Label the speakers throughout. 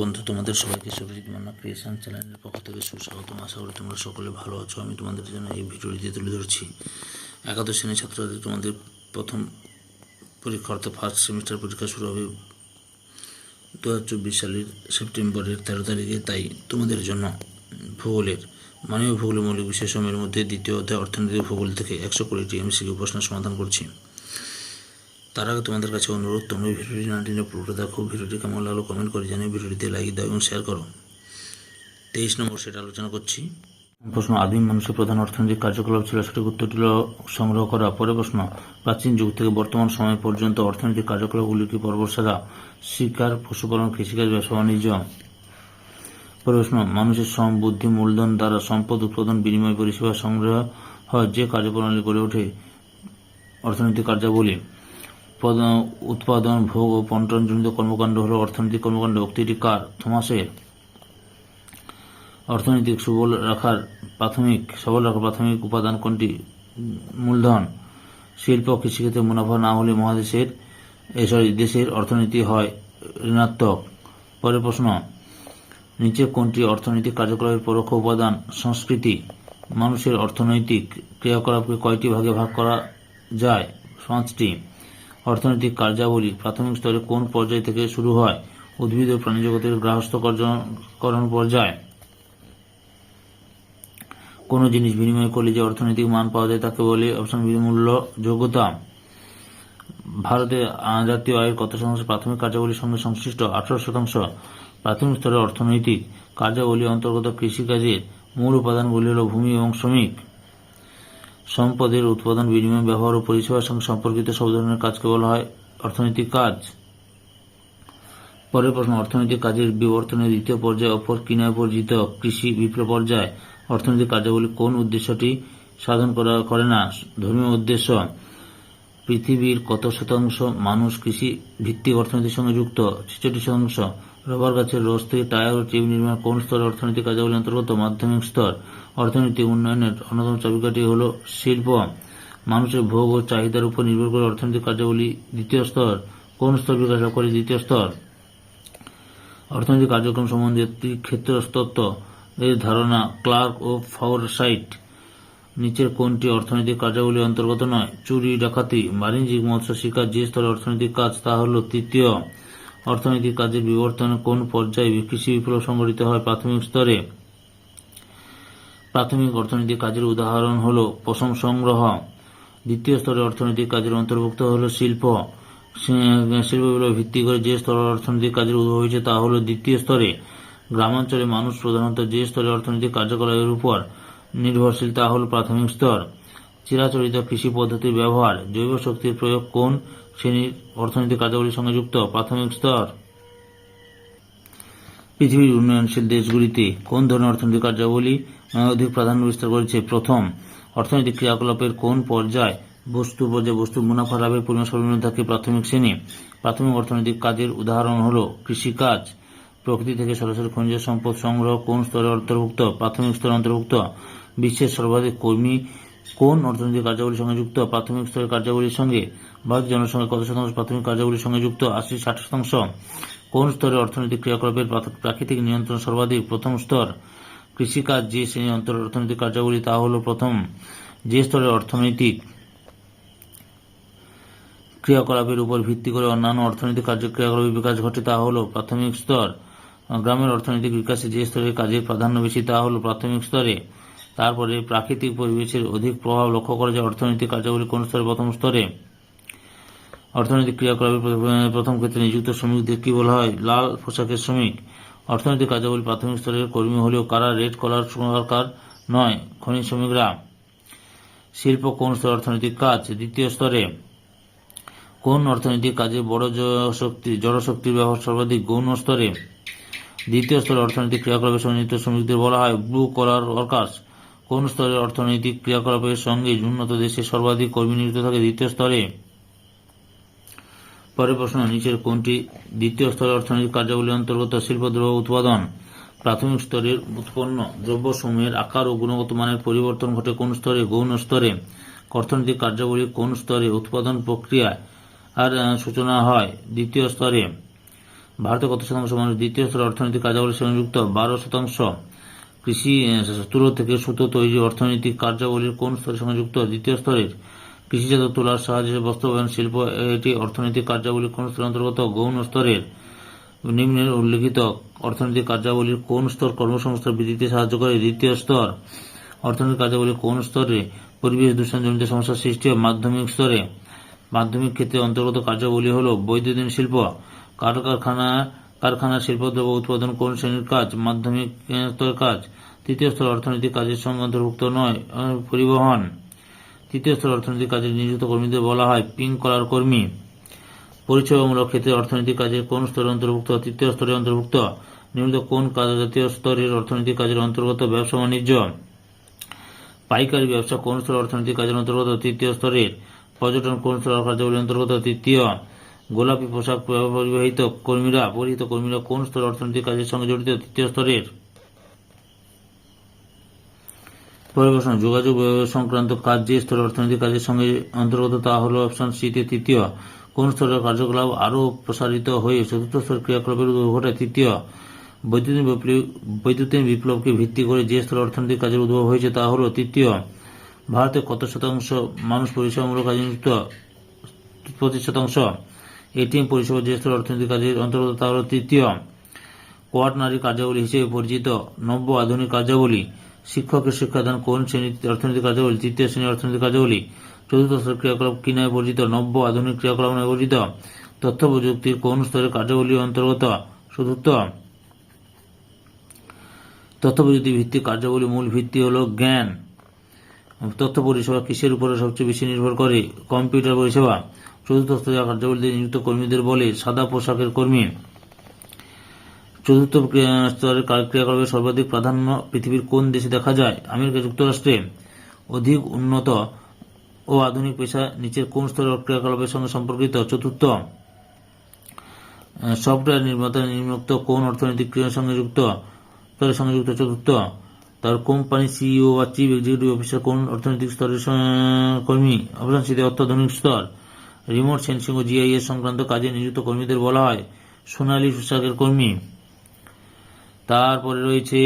Speaker 1: বন্ধু, তোমাদের সবাইকে সুরজিৎ মান্না ক্রিয়েশন চ্যানেলের পক্ষ থেকে সুস্বাগতম। আশা করি তোমরা সকলে ভালো আছো। আমি তোমাদের জন্য এই ভিডিওটি তুলে ধরছি একাদশ শ্রেণীর ছাত্রদের তোমাদের প্রথম পরীক্ষা অর্থাৎ ফার্স্ট সেমিস্টার পরীক্ষা শুরু হবে 2024 সালের সেপ্টেম্বরের 13 তারিখে। তাই তোমাদের জন্য ভূগোলের মানবীয় ভূগোলের মৌলিক বিষয়সমূহের মধ্যে দ্বিতীয় অধ্যায় অর্থনৈতিক ভূগোল থেকে 120টি এমসিকিউ প্রশ্ন সমাধান করছি। তার আগে তোমাদের কাছে অনুরোধ, তোমরা ভিডিওটি না টেনে পুরোটা দেখো। ভিডিওটি কেমন লাগলো কমেন্ট করে জানিয়ে ভিডিওটিতে লাইক দাও এবং শেয়ার করো। 23 নম্বর সেটা আলোচনা করছি। প্রশ্ন, আদিম মানুষের প্রধান অর্থনৈতিক কার্যকলাপ ছিল? সঠিক উত্তরটি সংগ্রহ করা। পরের প্রশ্ন, প্রাচীন যুগ থেকে বর্তমান সময় পর্যন্ত অর্থনৈতিক কার্যকলাপগুলি কি? পর্বত সারা, শিকার, পশুপালন, কৃষিকাজ, ব্যবসা বাণিজ্য। পরের প্রশ্ন, মানুষের শ্রম, বুদ্ধি, মূলধন দ্বারা সম্পদ উৎপাদন, বিনিময়, পরিষেবা সংগ্রহ হয় যে কার্যপ্রণালী গড়ে ওঠে অর্থনৈতিক কার্যাবলী। উৎপাদন, ভোগ ও বন্টনজনিত কর্মকাণ্ড হল অর্থনৈতিক কর্মকাণ্ড। উক্তিটি কার? থমাসের। অর্থনৈতিক সবল রাখার প্রাথমিক উপাদান কোনটি? মূলধন। শিল্প কৃষিক্ষেত্রে মুনাফা না হলে দেশের অর্থনীতি হয় ঋণাত্মক। পরের প্রশ্ন, নিচে কোনটি অর্থনৈতিক কার্যকলাপের পরোক্ষ উপাদান? সংস্কৃতি। মানুষের অর্থনৈতিক ক্রিয়াকলাপকে কয়টি ভাগে ভাগ করা যায়? 5টি। অর্থনৈতিক কার্যাবলী প্রাথমিক স্তরে কোন পর্যায় থেকে শুরু হয়? উদ্ভিদ ও প্রাণীজগতের গার্হস্থ্যকরণ পর্যায়। কোনো জিনিস বিনিময় করলে যে অর্থনৈতিক মান পাওয়া যায় তাকে বলে অপশন বি মূল্য যোগ্যতা। ভারতে জাতীয় আয়ের কত শতাংশ প্রাথমিক কার্যাবলীর সঙ্গে সংশ্লিষ্ট? 18%। প্রাথমিক স্তরে অর্থনৈতিক কার্যাবলী অন্তর্গত কৃষিকাজের মূল উপাদানগুলি হল ভূমি এবং শ্রমিক। সম্পদের উৎপাদন, বিনিময়, ব্যবহার ও পরিষেবার সঙ্গে সম্পর্কিত সব ধরনের কাজকে বলা হয় অর্থনৈতিক কাজ। পরের প্রশ্ন, অর্থনৈতিক কাজের বিবর্তনের দ্বিতীয় পর্যায়ে অপর কিনাবর্জিত কৃষি বিপ্লব পর্যায়। অর্থনৈতিক কার্যাবলী কোন উদ্দেশ্যটি সাধন করে না? ধর্মীয় উদ্দেশ্য। পৃথিবীর কত শতাংশ মানুষ কৃষি ভিত্তিক অর্থনীতির সঙ্গে যুক্ত? 66%। রবার গাছের রস থেকে টায়ার ও টিউব নির্মাণ কোন স্তরে অর্থনৈতিক কার্যাবলী অন্তর্গত? মাধ্যমিক স্তর। অর্থনৈতিক উন্নয়নের অন্যতম চাবিকাঠি হল শিল্প। মানুষের ভোগ ও চাহিদার উপর নির্ভর করে অর্থনৈতিক কার্যাবলী দ্বিতীয় স্তর। কোন স্তর বিকাশ লাভ করে? দ্বিতীয় স্তর। অর্থনৈতিক কার্যক্রম সম্বন্ধে ক্ষেত্রতত্ত্ব এর ধারণা ক্লার্ক ও ফরসাইট। নিচের কোনটি অর্থনৈতিক কার্যাবলী অন্তর্গত নয়? চুরি, ডাকাতি, বাণিজ্যিক, মৎস্য শিকার। যে স্তরে অর্থনৈতিক কাজ তা হল তৃতীয়। অর্থনৈতিক কাজের বিবর্তনের কোন পর্যায়ে কৃষি বিপ্লব সংঘটিত হয়? প্রাথমিক স্তরে। প্রাথমিক অর্থনৈতিক কাজের উদাহরণ হল পশম সংগ্রহ। দ্বিতীয় স্তরে অর্থনৈতিক কাজের অন্তর্ভুক্ত হল শিল্প। শিল্প বিপ্লব ভিত্তি করে যে স্তরে অর্থনৈতিক কাজের উদ্ভব হয়েছে তা হল দ্বিতীয় স্তরে। গ্রামাঞ্চলে মানুষ প্রধানত যে স্তরে অর্থনৈতিক কার্যকলাপের উপর নির্ভরশীল তা হল প্রাথমিক স্তর। চিরাচরিত কৃষি পদ্ধতির ব্যবহার, জৈব শক্তির প্রয়োগ কোন শ্রেণীর অর্থনৈতিক কার্যাবলীর সঙ্গে যুক্ত? প্রাথমিক স্তর। পৃথিবীর উন্নয়নশীল দেশগুলিতে কোন ধরনের অর্থনৈতিক কার্যাবলী অধিক প্রাধান্য বিস্তার করেছে? প্রথম। অর্থনৈতিক ক্রিয়াকলাপের কোন পর্যায় বস্তুর মুনাফা লাভের পরিমাণ সর্বনিম্ন থাকে? প্রাথমিক শ্রেণী। প্রাথমিক অর্থনৈতিক কাজের উদাহরণ হল কৃষিকাজ। প্রকৃতি থেকে সরাসরি খনিজ সম্পদ সংগ্রহ কোন স্তরে অন্তর্ভুক্ত? প্রাথমিক স্তরে অন্তর্ভুক্ত। বিশ্বের সর্বাধিক কর্মী কোন অর্থনৈতিক কার্যাবলীর সঙ্গে যুক্ত? প্রাথমিক স্তরের কার্যাবলীর সঙ্গে। ভারতের জনসংখ্যা কত শতাংশ প্রাথমিক কার্যাবলীর সঙ্গে যুক্ত? 60-60%। কোন স্তরে অর্থনৈতিক ক্রিয়াকলাপের প্রাকৃতিক নিয়ন্ত্রণ সর্বাধিক? প্রথম স্তর। কৃষিকাজ যে শ্রেণীর অর্থনৈতিক কার্যাবলী তা হল প্রথম। যে স্তরে অর্থনৈতিক ক্রিয়াকলাপের উপর ভিত্তি করে অন্যান্য অর্থনৈতিক ক্রিয়াকলাপের বিকাশ ঘটে তা হল প্রাথমিক স্তর। গ্রামের অর্থনৈতিক বিকাশে যে স্তরে কাজের প্রাধান্য বেশি তা হল প্রাথমিক স্তরে। তারপরে প্রাকৃতিক পরিবেশের অধিক প্রভাব লক্ষ্য করা যায় অর্থনৈতিক কার্যাবলী কোন স্তরে? প্রথম স্তরে। অর্থনৈতিক ক্রিয়াকলাপের প্রথম ক্ষেত্রে নিযুক্ত শ্রমিকদের কি বলা হয়? লাল পোশাকের শ্রমিক। অর্থনৈতিক কার্যাবলী প্রাথমিক স্তরের কর্মী হলেও কারা রেড কলার ওয়ার্কার নয়? খনি শ্রমিকরা। শিল্প কোন স্তরে অর্থনৈতিক কাজ? দ্বিতীয় স্তরে। কোন অর্থনৈতিক কাজে বড় জড়শক্তির ব্যবহার সর্বাধিক? গৌণ স্তরে। দ্বিতীয় স্তরে অর্থনৈতিক ক্রিয়াকলাপের সঙ্গে নিযুক্ত শ্রমিকদের বলা হয় ব্লু কলার ওয়ার্কার্স। কোন স্তরে অর্থনৈতিক ক্রিয়াকলাপের সঙ্গে উন্নত দেশে সর্বাধিক কর্মী নিযুক্ত থাকে? দ্বিতীয় স্তরে। পরের প্রশ্ন, নিচের কোনটি দ্বিতীয় স্তরের অর্থনৈতিক কার্যাবলীর অন্তর্গত? শিল্পদ্রব্য উৎপাদন। প্রাথমিক স্তরের উৎপন্ন দ্রব্যসমূহের আকার ও গুণগত মানের পরিবর্তন ঘটে কোন স্তরে? গৌণ স্তরে। অর্থনৈতিক কার্যাবলী কোন স্তরে উৎপাদন প্রক্রিয়া আর সূচনা হয়? দ্বিতীয় স্তরে। ভারতে কত শতাংশ মানুষ দ্বিতীয় স্তরের অর্থনৈতিক কার্যাবলীর সঙ্গে যুক্ত? 12%। কৃষি তুলো থেকে সুতো তৈরি অর্থনৈতিক কার্যাবলীর কোন স্তরের সঙ্গে যুক্ত? দ্বিতীয় স্তরের। কৃষিজাত তুলার সাহায্যে বস্ত্রবায়ন শিল্প, এটি অর্থনৈতিক কার্যাবলীর কোন স্তরের অন্তর্গত? গৌণ স্তরের। নিম্নের উল্লেখিত অর্থনৈতিক কার্যাবলীর কোন স্তর কর্মসংস্থান বৃদ্ধিতে সাহায্য করে? দ্বিতীয় স্তর। অর্থনৈতিক কার্যাবলীর কোন স্তরে পরিবেশ দূষণজনিত সমস্যার সৃষ্টি হয়? মাধ্যমিক স্তরে। মাধ্যমিক ক্ষেত্রে অন্তর্গত কার্যাবলী হল বৈদ্যুতিন শিল্প। কারখানা শিল্পদ্রব্য উৎপাদন কোন শ্রেণীর কাজ? মাধ্যমিক স্তরের কাজ। তৃতীয় স্তর অর্থনৈতিক কাজের সঙ্গে অন্তর্ভুক্ত নয়। পরিবহন। তৃতীয় স্তর অর্থনৈতিক কাজে নিযুক্ত কর্মীদের বলা হয় পিঙ্ক কলার কর্মী। পরিষেবামূলক ক্ষেত্রে অর্থনৈতিক কাজের কোন স্তরে অন্তর্ভুক্ত? তৃতীয় স্তরে অন্তর্ভুক্ত। নিম্নলিখিত কোন কাজ জাতীয় স্তরের অর্থনৈতিক কাজের অন্তর্গত? ব্যবসা বাণিজ্য। পাইকারি ব্যবসা কোন স্তরের অর্থনৈতিক কাজের অন্তর্গত? তৃতীয় স্তরের। পর্যটন কোন স্তরের কার্যাবলীর অন্তর্গত? তৃতীয়। গোলাপি পোশাক পরিহিত কর্মীরা কোন স্তরের অর্থনৈতিক কাজের সঙ্গে জড়িত? তৃতীয় স্তরের। পরিবেশন যোগাযোগ সংক্রান্ত কাজ যে স্তরের অর্থনৈতিক কাজের সঙ্গে অন্তর্গত তা হল অপশন সিতে তৃতীয়। কোন স্তরের কার্যকলাপ আরও প্রসারিত হয়ে চতুর্থ স্তরের ক্রিয়াকলাপের উদ্ভব ঘটায়? তৃতীয়। বৈদ্যুতিন বিপ্লবকে ভিত্তি করে যে স্তরের অর্থনৈতিক কাজের উদ্ভব হয়েছে তা হল তৃতীয়। ভারতে কত শতাংশ মানুষ পরিষেবামূলক কাজে নিযুক্ত? 25%। এটিএম পরিষেবা যে স্তরের অর্থনৈতিক কাজের অন্তর্গত তা হল তৃতীয়। কোয়াটারনারি কার্যাবলী হিসেবে পরিচিত নব্য আধুনিক কার্যাবলী। শিক্ষকের শিক্ষাদান কোন শ্রেণীর অর্থনৈতিক কার্যাবলী? তৃতীয় শ্রেণীর অর্থনৈতিক কার্যাবলী। চতুর্থ স্তরের ক্রিয়াকলাপ কি নামে পরিচিত? নব্য আধুনিক ক্রিয়াকলাপ নামে পরিচিত। তথ্য প্রযুক্তির কোন স্তরের কার্যাবলী অন্তর্গত? চতুর্থ। তথ্য প্রযুক্তি ভিত্তিক কার্যাবলী মূল ভিত্তি হল জ্ঞান। তথ্য পরিষেবা কিসের উপরে সবচেয়ে বেশি নির্ভর করে? কম্পিউটার পরিষেবা। চতুর্থ স্তরের কার্যাবলীতে নিযুক্ত কর্মীদের বলে সাদা পোশাকের কর্মী। চতুর্থ স্তরের ক্রিয়াকলাপের সর্বাধিক প্রাধান্য পৃথিবীর কোন দেশে দেখা যায়? আমেরিকা যুক্তরাষ্ট্রে। অধিক উন্নত ও আধুনিক পেশা নিচের কোন স্তরের ক্রিয়াকলাপের সঙ্গে সম্পর্কিত? চতুর্থ। সফটওয়্যার নির্মাতা নিম্নোক্ত কোন অর্থনৈতিক ক্রিয়ার সঙ্গে যুক্ত? চতুর্থ। তার কোম্পানি সিইও বা চিফ এক্সিকিউটিভ অফিসার কোন অর্থনৈতিক স্তরের কর্মী? অপশন সিতে অত্যাধুনিক স্তর। রিমোট সেন্সিং ও জিআইএস সংক্রান্ত কাজে নিযুক্ত কর্মীদের বলা হয় সোনালী পোশাকের কর্মী। তারপরে রয়েছে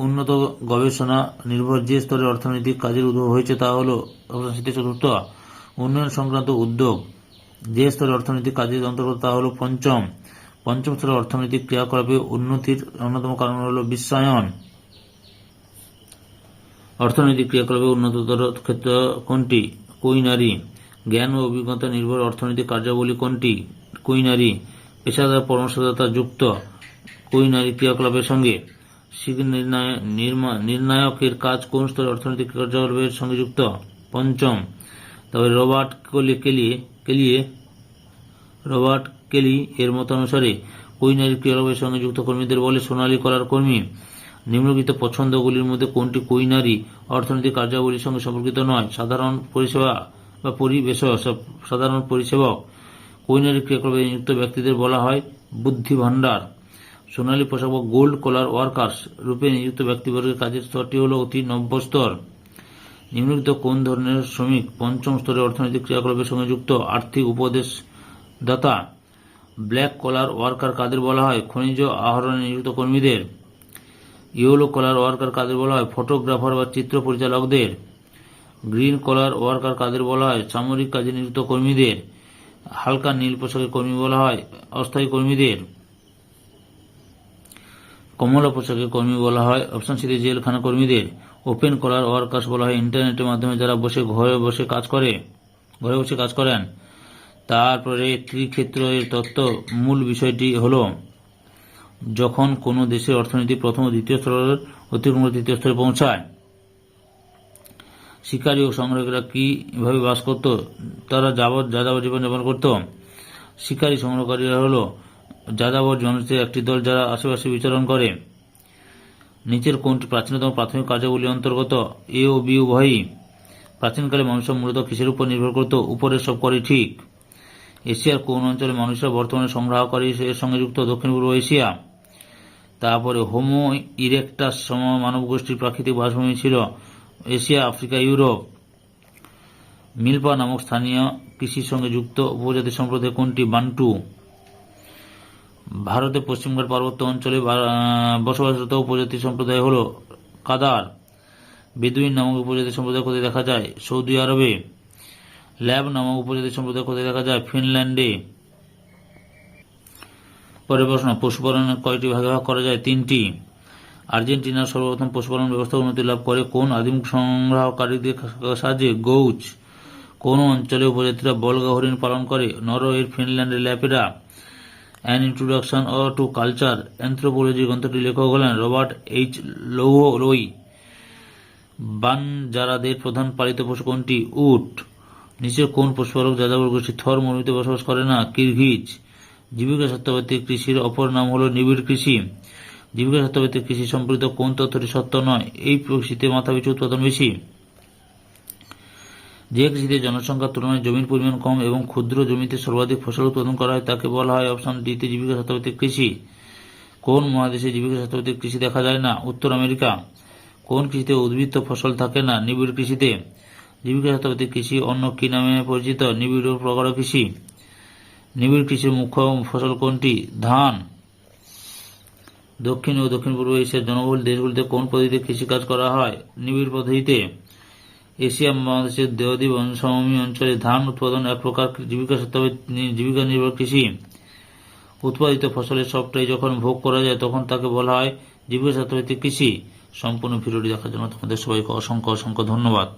Speaker 1: উন্নত গবেষণা নির্ভর যে স্তরের অর্থনৈতিক কাজের উদ্ভব হয়েছে তা হল অপশন সিতে চতুর্থ। উন্নয়ন সংক্রান্ত উদ্যোগ যে স্তরের অর্থনৈতিক কাজের অন্তর্গত তা হল পঞ্চম। পঞ্চম স্তরের অর্থনৈতিক ক্রিয়াকলাপে উন্নতির অন্যতম কারণ হল বিশ্বায়ন। অর্থনৈতিক ক্রিয়াকলাপে উন্নততর ক্ষেত্র কোনটি? কুইনারি। জ্ঞান ও অভিজ্ঞতা নির্ভর অর্থনৈতিক কার্যাবলী কোনটি? কুইনারি। পেশাদার পরামর্শদাতা যুক্ত কুইনারি ক্রিয়াকলাপের সঙ্গে। নির্ণায়কের কাজ কোন স্তরের অর্থনৈতিক কার্যকলাপের সঙ্গে যুক্ত? পঞ্চম। তবে রবার্ট কেলি এর মতানুসারে কুইনারি ক্রিয়াকলাপের সঙ্গে যুক্ত কর্মীদের বলে সোনালী কলার কর্মী। নিম্নলিখিত পছন্দগুলির মধ্যে কোনটি কুইনারি অর্থনৈতিক কার্যাবলীর সঙ্গে সম্পর্কিত নয়? সাধারণ পরিষেবা বা সাধারণ পরিষেবক। কুইনারি ক্রিয়াকলাপে নিযুক্ত ব্যক্তিদের বলা হয় বুদ্ধি ভাণ্ডার। সোনালী পোশাক বা গোল্ড কলার ওয়ার্কার্স রূপে নিযুক্ত ব্যক্তিবর্গের কাজের স্তরটি হল অতি নব্য স্তর। নিম্নলিখিত কোন ধরনের শ্রমিক পঞ্চম স্তরের অর্থনৈতিক ক্রিয়াকলাপের সঙ্গে যুক্ত? আর্থিক উপদেশদাতা। ব্ল্যাক কলার ওয়ার্কার কাদের বলা হয়? খনিজ আহরণে নিযুক্ত কর্মীদের। ইয়েলো কলার ওয়ার্কার কাদের বলা হয়? ফটোগ্রাফার বা চিত্র পরিচালকদের। গ্রিন কলার ওয়ার্কার কাদের বলা হয়? সামরিক কাজে নিযুক্ত কর্মীদের। হালকা নীল পোশাকের কর্মী বলা হয় অস্থায়ী কর্মীদের। কমলা পোশাকের কর্মী বলা হয় অপশন সিতে জেলখানা কর্মীদের। ওপেন কলার ওয়ার্কার্স বলা হয় ইন্টারনেটের মাধ্যমে যারা ঘরে বসে কাজ করেন। তারপরে ত্রিক্ষেত্রের তত্ত্ব মূল বিষয়টি হল যখন কোনো দেশের অর্থনীতি প্রথম ও দ্বিতীয় স্তরের অতিক্রম করে তৃতীয় স্তরে পৌঁছায়। শিকারী ও সংগ্রাহকরা কিভাবে বাস করত? তারা যাযাবর জীবনযাপন করত। শিকারী সংগ্রহকারীরা হল যাযাবর জনজাতির একটি দল যারা আশেপাশে বিচরণ করে। নিচের কোনটি প্রাচীনতম প্রাথমিক কার্যাবলীর অন্তর্গত? এ ও বি উভয়ই। প্রাচীনকালে মানুষরা মূলত কিসের উপর নির্ভর করত? উপরের সব করি ঠিক। এশিয়ার কোন অঞ্চলে মানুষরা বর্তমানে সংগ্রাহকারী এর সঙ্গে যুক্ত? দক্ষিণ পূর্ব এশিয়া। তারপরে হোমো ইরেক্টাস সম মানব গোষ্ঠীর প্রাকৃতিক বাসভূমি ছিল এশিয়া, আফ্রিকা, ইউরোপ। মিল্পা নামক স্থানীয় কৃষির সঙ্গে যুক্ত উপজাতি সম্প্রদায় কোনটি? বান্টু। ভারতের পশ্চিমঘাট পার্বত্য অঞ্চলে বসবাসরত উপজাতি সম্প্রদায় হল কাদার। বেদুইন নামক উপজাতি সম্প্রদায় কোথায় দেখা যায়? সৌদি আরবে। ল্যাব নামক উপজাতি সম্প্রদায় কোথায় দেখা যায়? ফিনল্যান্ডে। পরের প্রশ্ন, পশুপালনের কয়টি ভাগে ভাগ করা যায়? 3টি। আর্জেন্টিনার সর্বপ্রথম পশুপালন ব্যবস্থা উন্নতি লাভ করে কোন আদিম সংগ্রাহকারীদের সাহায্যে? গৌচ। কোন অঞ্চলে উপজাতিরা বলগা হরিণ পালন করে? নরওয়ের ফিনল্যান্ডের ল্যাপেরা। An introduction to culture anthropology গ্রন্থটির লেখক হলেন রবার্ট এইচ লোই। বানজারাদের প্রধান পালিত পশু কোনটি? উট। নিচের কোন পশুপালক যাযাবর গোষ্ঠী থর মরুভূমিতে বসবাস করে না? কিরগিজ। জীবিকা সত্ত্বভিত্তিক কৃষির অপর নাম হল নিবিড় কৃষি। জীবিকা সত্ত্বভিত্তিক কৃষি সম্পর্কিত কোন তথ্যটি সত্য নয়? এই কৃষিতে মাথাপিছু উৎপাদন বেশি। যে কৃষিতে জনসংখ্যার তুলনায় জমির পরিমাণ কম এবং ক্ষুদ্র জমিতে সর্বাধিক ফসল উৎপাদন করা হয় তাকে বলা হয় অপশন ডিতে জীবিকা সত্ত্বভিত্তিক কৃষি। কোন মহাদেশে জীবিকা সত্ত্বভিত্তিক কৃষি দেখা যায় না? উত্তর আমেরিকা। কোন কৃষিতে উদ্বৃত্ত ফসল থাকে না? নিবিড় কৃষিতে। জীবিকা সত্ত্বভিত্তিক কৃষি অন্য কি নামে পরিচিত? নিবিড় ও প্রগাঢ় কৃষি। নিবিড় কৃষির মুখ্য ফসল কোনটি? ধান। দক্ষিণ ও দক্ষিণ পূর্ব এশিয়ার জনবহুল দেশগুলিতে কোন পদ্ধতিতে কৃষিকাজ করা হয়? নিবিড় পদ্ধতিতে। এশিয়া মহাদেশের দেওদ্বীপ সমভূমি অঞ্চলে ধান উৎপাদন এক প্রকার জীবিকা নির্ভর কৃষি। উৎপাদিত ফসলের সবটাই যখন ভোগ করা যায় তখন তাকে বলা হয় জীবিকা সত্ত্বভিত্তিক কৃষি। সম্পূর্ণ ভিডিওটি দেখার জন্য তোমাদের সবাইকে অসংখ্য অসংখ্য ধন্যবাদ।